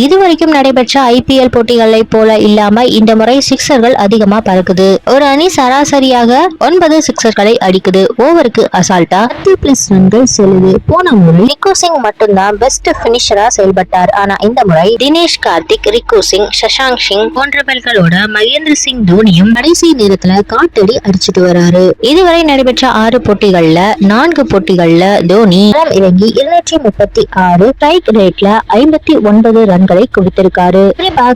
இதுவரைக்கும் நடைபெற்ற ஐபிஎல் போட்டிகளை போல இல்லாம இந்த முறை சிக்ஸர்கள் அதிகமா பறக்குது. ஒரு அணி சராசரியாக 9 சிக்ஸர்களை அடிக்குது. ஓவருக்கு அசால்ட்டா 10+ ரன்கள் செல்லுது. போன முறை ரிக்கு சிங் மட்டும்தான் பெஸ்ட் பினிஷரா செயல்பட்டார். ஆனா இந்த முறை தினேஷ் கார்த்திக், ரிக்கு சிங், சஷாங்க் சிங் போன்றவர்களோட மகேந்திர சிங் தோனியும் கடைசி நேரத்துல காட்டடி அடிச்சுட்டு வராரு. இதுவரை நடைபெற்ற 6 போட்டிகள்ல 4 போட்டிகள்ல தோனி இறங்கி 236 ஸ்ட்ரைக் ரேட்ல 59 ரன்களை குவித்திருக்காரு.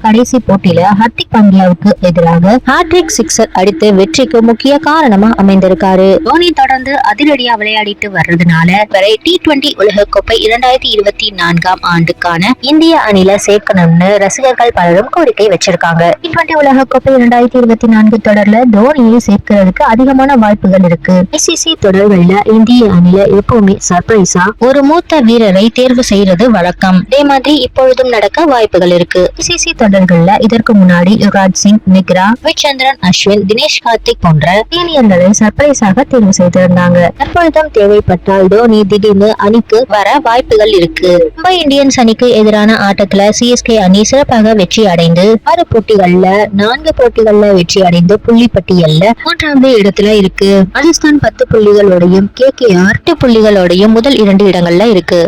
கடைசி போட்டியில ஹர்திக் பாண்டியாவுக்கு எதிராக ஹாட்ரிக் சிக்ஸர் அடித்து வெற்றிக்கு முக்கிய காரணமா அமைந்திருக்காரு. தோனி தொடர்ந்து அதிரடியா விளையாடிட்டு வர்றதுனால வரை T20 உலகக்கோப்பை 2024 ஆண்டுக்கான இந்திய அணில சேர்க்கணும்னு ரசிகர்கள் பலரும் கோரிக்கை வச்சிருக்காங்க. T20 உலகக்கோப்பை 2024 தொடர்ல தோனியை சேர்க்கிறதுக்கு அதிகமான வாய்ப்புகள் இருக்கு. ICC தொடர்கள்ல இந்திய அணில எப்பவுமே சர்ப்ரைஸா ஒரு மூத்த வீரரை தேர்வு செய்யறது வழக்கம். அதே மாதிரி இப்பொழுதும் நடக்க வாய்ப்புகள் இருக்கு. ICC தொடர்கள்ல இதற்கு முன்னாடி யுவராஜ் சிங், நிக்ரா, ரவிச்சந்திரன் அஸ்வின், தினேஷ் கார்த்திக் போன்ற சீனியர்களை சர்ப்ரைஸாக தேர்வு செய்திருந்தாங்க. தற்பொழுதும் தேவைப்பட்டால் தோனி திடீர்னு அணிக்கு வர வாய்ப்புகள் இருக்கு. மும்பை இந்தியன்ஸ் அணிக்கு எதிரான ஆட்டத்துல CSK அணி சிறப்பாக வெற்றி அடைந்து 6 போட்டிகள்ல 4 போட்டிகள்ல வெற்றி அடைந்து புள்ளி பட்டியல்ல 3வது இடத்துல இருக்கு. ராஜஸ்தான் 10 புள்ளிகளோடையும் KKR 8 புள்ளிகளோடையும் முதல் 2 இடங்கள்ல இருக்கு.